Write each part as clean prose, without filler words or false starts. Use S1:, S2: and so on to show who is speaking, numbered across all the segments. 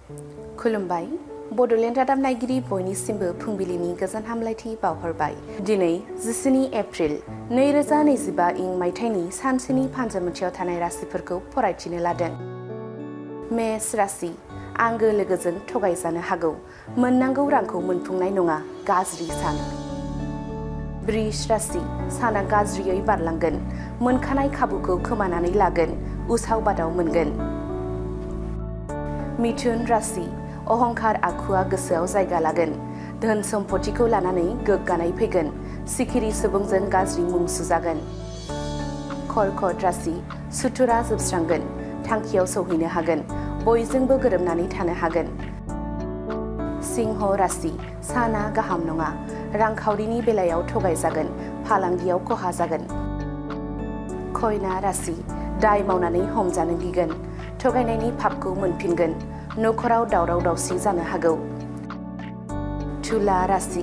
S1: खुलुमबाय बड'लेण्ड रादाब नायगिरि बयनिसिमबो फुंबिलिनि गोजोन हामलायथि बावहरबाय। दिनै 14 एप्रिल 2025 इं मायथाइनि सानसेनि फान्जामुथियाव थानाय राशिफोरखौ फरायथिनो लादों। मेष राशि आंगो लोगोजों थगायजानो हागौ, मोननांगौ रांखौ मोनफुंनाय नङा, गाज्रि सान। वृष राशि साना गाज्रियै बारलांगोन, मोनखानाय खाबुखौ खोमानानै लागोन, उसाव बादाव मोनगोन। मिथुन राशि अहंखार आखुआ गोसोआव जायगा लागोन, धोन सम्पथिखौ लानानै गोग्गानाय फैगोन, सिखिरि सुबुंजों गाज्रि मुं सुजागोन। कर्कट राशि सुथुरा जोबस्रांगोन, थांखियाव सौहैनो हागोन, बयजोंबो गोरोबनानै थानो हागोन। सिंह राशि साना गाहाम नङा, रांखावरिनि बेलायाव थगायजागोन, फालांगियाव खहा जागोन। कन्या राशि दाय मावनानै हमजानो गिगोन, थगायनायनि फाबखौ मोनफिनगोन, नखराव दावराव दावसि जानो हागौ। तुला राशि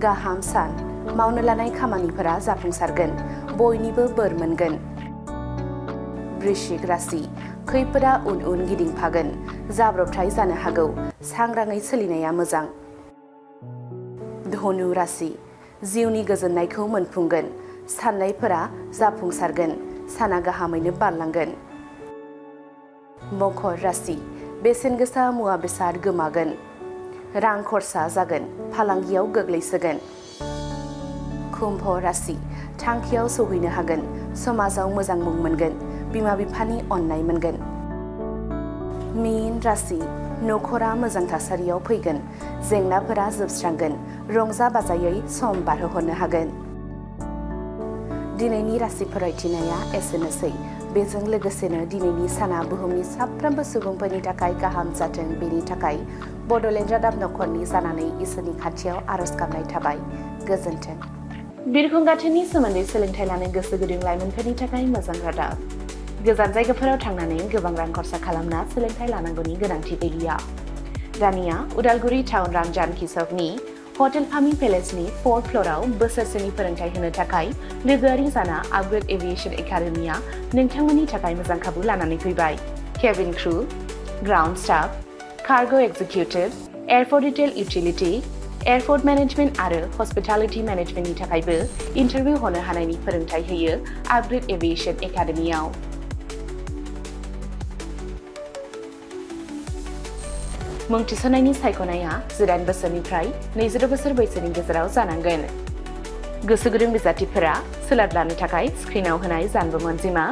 S1: गाहाम सान, मावनो लानाय खामानिफोरा जाफुंसारगोन, बयनिबो बोर मोनगोन। वृश्चिक राशि खैफोदा उन उन गिदिंफागोन, जाब्रबथाय जानो हागौ, सांग्राङै सोलिनाया मोजां। धनु राशि जिउनि गोजोननायखौ मोनफुंगोन, साननायफोरा जाफुंसारगोन, साना गाहामैनो बारलांगोन। मकर राशि बेसेन गोसा मुवा बेसाद गोमागोन, रां खरसा जागोन, फालांगियाव गोग्लैसोगोन। कुम्भ राशि थांखियाव सौहैनो हागोन, समाजाव मोजां मुं मोनगोन, बिमा बिफानि अननाय मोनगोन। मीन राशि नखरा मोजां थासारियाव फैगोन, जेंनाफोरा जोबस्रांगोन, रंजा बाजायै सम बारहोहरनो हागोन। दिनैनि राशि फरायथिनाया एसेनोसै। बेजों लोगोसेनो दिनैनि साना बुहुमनि साफ्रोमबो सुबुंफोरनि थाखाय गाहाम जाथों, बेनि थाखाय बड'लेण्ड रादाब नखरनि जानानै इसोरनि खाथियाव आरज गाबनाय थाबाय। गोजोन्थों। बिरखं गाथोननि सोमोन्दै सोलोंथाइ लानो गोसो गुदुं लाइमोनफोरनि थाखाय मोजां रादाब। गोजान जायगाफोराव थांनानै गोबां रां खरसा खालामना सोलोंथाइ लानांगौनि गोनांथि गैलिया। दानिया उदालगुरि टाउन राम जानकी सकनि हटेल फामि पेलेसनि 4th फ्ल'राव बोसोरसेनि फोरोंथाय होनो थाखाय लोगोआरि जाना आपग्रेड एभिएशन एकाडेमिया नोंथांमोननि थाखाय मोजां खाबु लानानै फैबाय। Cabin crew, ground staff, cargo executive, airport retail utility, airport management आरो हस्पिटालिटी मेनेजमेन्टनि थाखायबो इन्टारभिउ होनो हानायनि फोरोंथाय होयो आपग्रेड एभिएशन एकाडेमियाव। मुं थिसननायनि सायख'नाया 18 बोसोरनिफ्राय 22 बोसोर बैसोनि गेजेराव जानांगोन। गोसो गुदुं बिजाथिफोरा सोलाद लानो थाखाय स्क्रिनाव होनाय जानबुं अनजिमा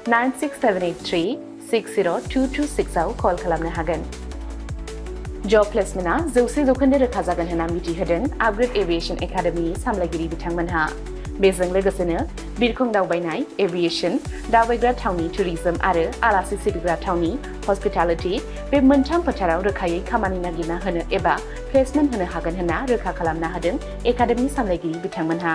S1: 9678360226 आव कल खालामनो हागोन। जब प्लेसमेन्टआ 100% रोखा जागोन होनना मिथिहोदों आपग्रेड एभिएशन एकाडेमिनि सामलायगिरि बिथांमोनहा। बेजों लोगोसेनो बिरखं दावबायनाय, एभिएशन, दावबायग्रा थावनि टुरिजम आरो आलासि सिबिग्रा थावनि हस्पिटालिटी बे मोनथाम फोथाराव रोखायै खामानि नागिरना होनो एबा प्लेसमेन्ट होनो हागोन होनना रोखा खालामना होदों एकाडेमि सामलायगिरि बिथांमोनहा।